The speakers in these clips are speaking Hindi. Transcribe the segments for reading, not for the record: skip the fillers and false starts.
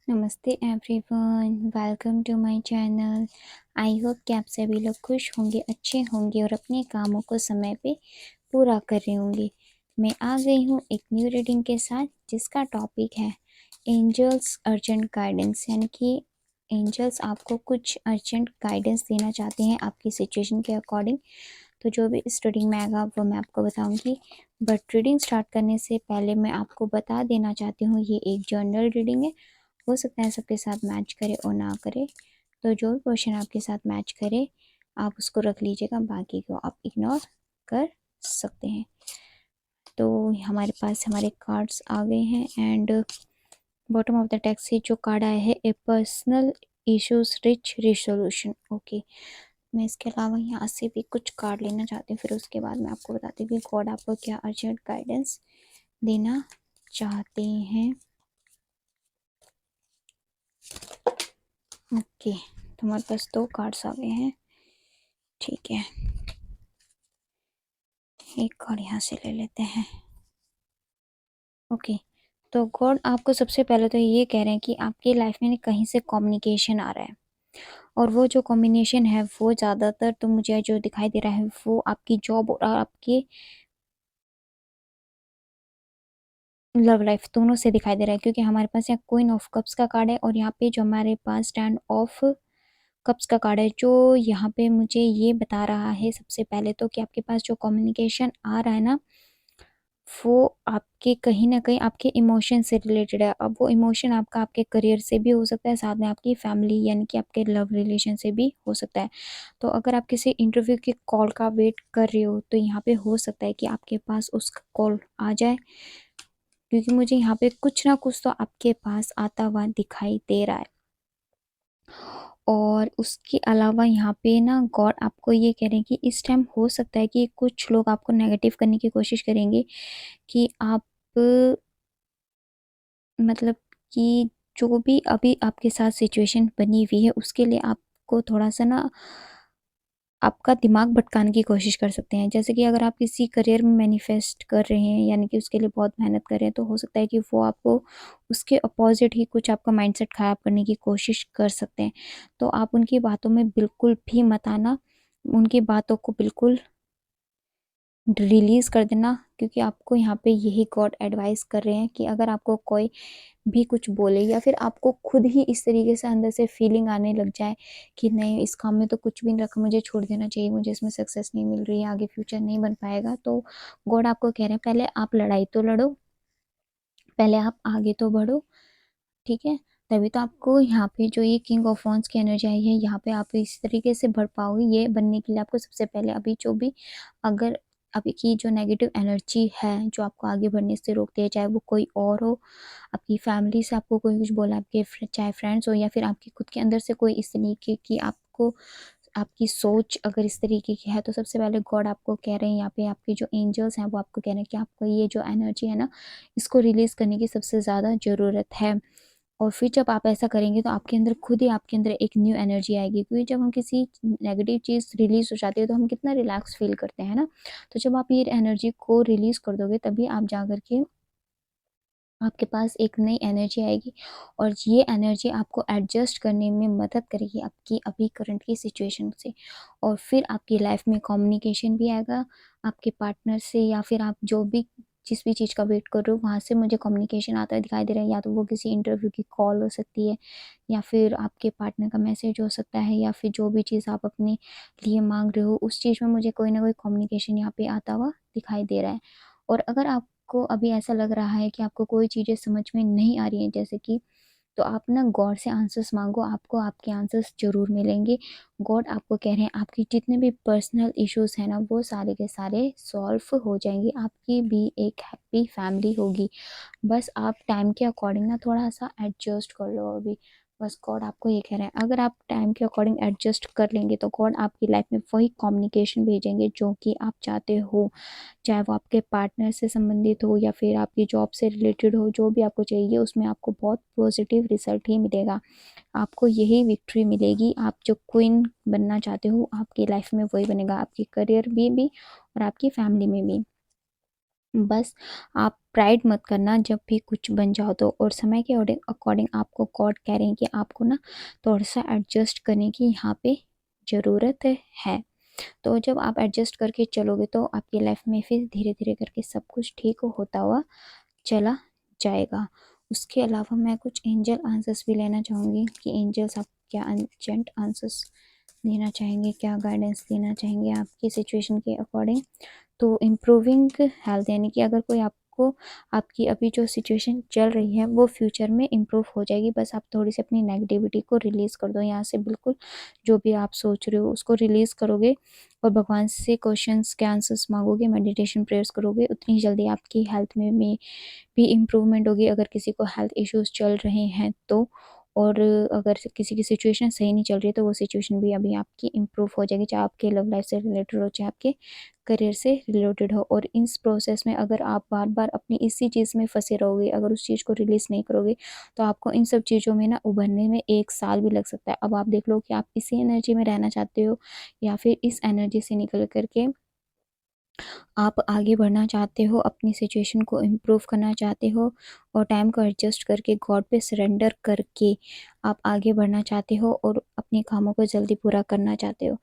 नमस्ते everyone, welcome to my channel. I hope कि आप सभी लोग खुश होंगे, अच्छे होंगे और अपने कामों को समय पे पूरा कर रहे होंगे। मैं आ गई हूँ एक न्यू रीडिंग के साथ जिसका टॉपिक है एंजल्स अर्जेंट गाइडेंस, यानी कि एंजल्स आपको कुछ अर्जेंट गाइडेंस देना चाहते हैं आपकी सिचुएशन के अकॉर्डिंग। तो जो भी इस रीडिंग में आएगा वो मैं आपको बताऊंगी, बट रीडिंग स्टार्ट करने से पहले मैं आपको बता देना चाहती हूँ ये एक जनरल रीडिंग है। हो सकता है सबके साथ मैच करे और ना करे, तो जो भी क्वेश्चन आपके साथ मैच करे आप उसको रख लीजिएगा, बाकी को आप इग्नोर कर सकते हैं। तो हमारे पास हमारे कार्ड्स आ गए हैं and bottom of the text से जो कार्ड आया है, ए personal issues rich resolution. Okay, मैं इसके अलावा यहाँ से भी कुछ कार्ड लेना चाहती हूँ, फिर उसके बाद मैं आपको बताती हूँ कि गॉड आपको क्या अर्जेंट गाइडेंस देना चाहते हैं। ओके, तो हमारे पास 2 कार्ड्स आ गए हैं। ठीक है, एक कार्ड यहाँ से ले लेते हैं। ओके, तो गॉड आपको सबसे पहले तो ये कह रहे हैं कि आपकी लाइफ में कहीं से कम्युनिकेशन आ रहा है, और वो जो कॉम्बिनेशन है वो ज़्यादातर तो मुझे जो दिखाई दे रहा है वो आपकी जॉब और आपकी लव लाइफ दोनों से दिखाई दे रहा है, क्योंकि हमारे पास यहाँ क्वीन ऑफ कप्स का कार्ड है और यहाँ पे जो हमारे पास स्टैंड ऑफ कप्स का कार्ड है, जो यहाँ पे मुझे ये बता रहा है सबसे पहले तो कि आपके पास जो कम्युनिकेशन आ रहा है ना, वो आपके कहीं ना कहीं आपके इमोशन से रिलेटेड है। अब वो इमोशन आपका आपके करियर से भी हो सकता है, साथ में आपकी फैमिली यानी कि आपके लव रिलेशन से भी हो सकता है। तो अगर आप किसी इंटरव्यू की कॉल का वेट कर रहे हो तो यहाँ पे हो सकता है कि आपके पास उसका कॉल आ जाए, क्योंकि मुझे यहाँ पे कुछ ना कुछ तो आपके पास आता हुआ दिखाई दे रहा है। और उसके अलावा यहाँ पे ना गॉड आपको ये कह रहे हैं कि इस टाइम हो सकता है कि कुछ लोग आपको नेगेटिव करने की कोशिश करेंगे कि आप मतलब कि जो भी अभी आपके साथ सिचुएशन बनी हुई है उसके लिए आपको थोड़ा सा ना आपका दिमाग भटकाने की कोशिश कर सकते हैं। जैसे कि अगर आप किसी करियर में मैनिफेस्ट कर रहे हैं यानी कि उसके लिए बहुत मेहनत कर रहे हैं, तो हो सकता है कि वो आपको उसके अपोजिट ही कुछ आपका माइंडसेट खराब करने की कोशिश कर सकते हैं। तो आप उनकी बातों में बिल्कुल भी मत आना, उनकी बातों को बिल्कुल रिलीज कर देना, क्योंकि आपको यहाँ पे यही गॉड एडवाइस कर रहे हैं कि अगर आपको कोई भी कुछ बोले या फिर आपको खुद ही इस तरीके से अंदर से फीलिंग आने लग जाए कि नहीं इस काम में तो कुछ भी नहीं रखा, मुझे छोड़ देना चाहिए, मुझे इसमें सक्सेस नहीं मिल रही है, आगे फ्यूचर नहीं बन पाएगा, तो गॉड आपको कह रहे हैं पहले आप लड़ाई तो लड़ो, पहले आप आगे तो बढ़ो। ठीक है, तभी तो आपको यहाँ पे जो ये किंग ऑफ वॉन्ड्स की एनर्जी आई है, यहाँ पे आप इस तरीके से बढ़ पाओगे। ये बनने के लिए आपको सबसे पहले अभी जो भी अगर अभी की जो नेगेटिव एनर्जी है जो आपको आगे बढ़ने से रोकती है, चाहे वो कोई और हो, आपकी फैमिली से आपको कोई कुछ बोला, आपके चाहे फ्रेंड्स हो या फिर आपके खुद के अंदर से कोई इस तरीके की आपको आपकी सोच अगर इस तरीके की है, तो सबसे पहले गॉड आपको कह रहे हैं यहाँ पे आपके जो एंजल्स हैं वो आपको कह रहे हैं कि आपको ये जो एनर्जी है ना इसको रिलीज करने की सबसे ज़्यादा ज़रूरत है। और फिर जब आप ऐसा करेंगे तो आपके अंदर खुद ही आपके अंदर एक न्यू एनर्जी आएगी, क्योंकि जब हम किसी नेगेटिव चीज़ रिलीज हो जाती है तो हम कितना रिलैक्स फील करते हैं ना। तो जब आप ये एनर्जी को रिलीज कर दोगे तभी आप जा करके आपके पास एक नई एनर्जी आएगी, और ये एनर्जी आपको एडजस्ट करने में मदद करेगी आपकी अभी करंट की सिचुएशन से। और फिर आपकी लाइफ में कम्युनिकेशन भी आएगा आपके पार्टनर से, या फिर आप जो भी जिस भी चीज़ का वेट कर रहे हो वहाँ से मुझे कम्युनिकेशन आता दिखाई दे रहा है, या तो वो किसी इंटरव्यू की कॉल हो सकती है, या फिर आपके पार्टनर का मैसेज हो सकता है, या फिर जो भी चीज़ आप अपने लिए मांग रहे हो उस चीज़ में मुझे कोई ना कोई कम्युनिकेशन यहाँ पे आता हुआ दिखाई दे रहा है। और अगर आपको अभी ऐसा लग रहा है कि आपको कोई चीज़ें समझ में नहीं आ रही हैं जैसे कि, तो आप ना गॉड से आंसर्स मांगो, आपको आपके आंसर्स जरूर मिलेंगे। गॉड आपको कह रहे हैं आपकी जितने भी पर्सनल इश्यूज हैं ना वो सारे के सारे सॉल्व हो जाएंगे, आपकी भी एक हैप्पी फैमिली होगी। बस आप टाइम के अकॉर्डिंग ना थोड़ा सा एडजस्ट कर लो अभी। बस गॉड आपको ये कह रहे हैं अगर आप टाइम के अकॉर्डिंग एडजस्ट कर लेंगे तो गॉड आपकी लाइफ में वही कम्युनिकेशन भेजेंगे जो कि आप चाहते हो, चाहे वो आपके पार्टनर से संबंधित हो या फिर आपकी जॉब से रिलेटेड हो, जो भी आपको चाहिए उसमें आपको बहुत पॉजिटिव रिजल्ट ही मिलेगा। आपको यही विक्ट्री मिलेगी, आप जो क्वीन बनना चाहते हो आपकी लाइफ में वही बनेगा, आपके करियर में भी और आपकी फैमिली में भी। बस आप प्राइड मत करना जब भी कुछ बन जाओ तो। और समय के अकॉर्डिंग आपको गॉड कह रहे हैं कि आपको ना थोड़ा सा एडजस्ट करने की यहाँ पे ज़रूरत है। तो जब आप एडजस्ट करके चलोगे तो आपकी लाइफ में फिर धीरे धीरे करके सब कुछ ठीक होता हुआ चला जाएगा। उसके अलावा मैं कुछ एंजल आंसर्स भी लेना चाहूँगी कि एंजल्स आप क्या अर्जेंट आंसर्स देना चाहेंगे, क्या गाइडेंस देना चाहेंगे आपकी सिचुएशन के अकॉर्डिंग। तो इम्प्रूविंग हेल्थ यानी कि अगर कोई आपको आपकी अभी जो सिचुएशन चल रही है वो फ्यूचर में इम्प्रूव हो जाएगी। बस आप थोड़ी सी अपनी नेगेटिविटी को रिलीज़ कर दो यहाँ से, बिल्कुल जो भी आप सोच रहे हो उसको रिलीज़ करोगे और भगवान से क्वेश्चंस के आंसर्स मांगोगे, मेडिटेशन प्रेयर्स करोगे, उतनी जल्दी आपकी हेल्थ में भी इम्प्रूवमेंट होगी। अगर किसी को हेल्थ इश्यूज चल रहे हैं तो, और अगर किसी की सिचुएशन सही नहीं चल रही है तो वो सिचुएशन भी अभी आपकी इम्प्रूव हो जाएगी, चाहे आपके लव लाइफ से रिलेटेड हो, चाहे आपके करियर से रिलेटेड हो। और इस प्रोसेस में अगर आप बार बार अपनी इसी चीज़ में फंसे रहोगे, अगर उस चीज़ को रिलीज़ नहीं करोगे तो आपको इन सब चीज़ों में ना उभरने में 1 साल भी लग सकता है। अब आप देख लो कि आप इसी एनर्जी में रहना चाहते हो या फिर इस एनर्जी से निकल करके आप आगे बढ़ना चाहते हो, अपनी सिचुएशन को इम्प्रूव करना चाहते हो और टाइम को एडजस्ट करके गॉड पे सरेंडर करके आप आगे बढ़ना चाहते हो और अपने कामों को जल्दी पूरा करना चाहते हो।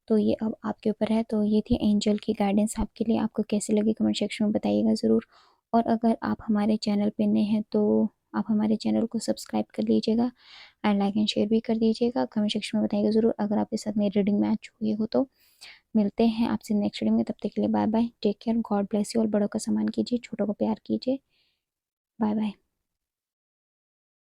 तो ये अब आपके ऊपर है। तो ये थी एंजल की गाइडेंस आपके लिए। आपको कैसी लगी कमेंट सेक्शन में बताइएगा ज़रूर। और अगर आप हमारे चैनल पे नए हैं तो आप हमारे चैनल को सब्सक्राइब कर लीजिएगा एंड लाइक एंड शेयर भी कर दीजिएगा। कमेंट सेक्शन में बताइएगा ज़रूर अगर आपके साथ मेरी रीडिंग मैच हुई हो तो। मिलते हैं आपसे नेक्स्ट वीडियो में, तब तक के लिए bye bye, take care, god bless you. और बड़ों का सम्मान कीजिए, छोटों को प्यार कीजिए। Bye bye.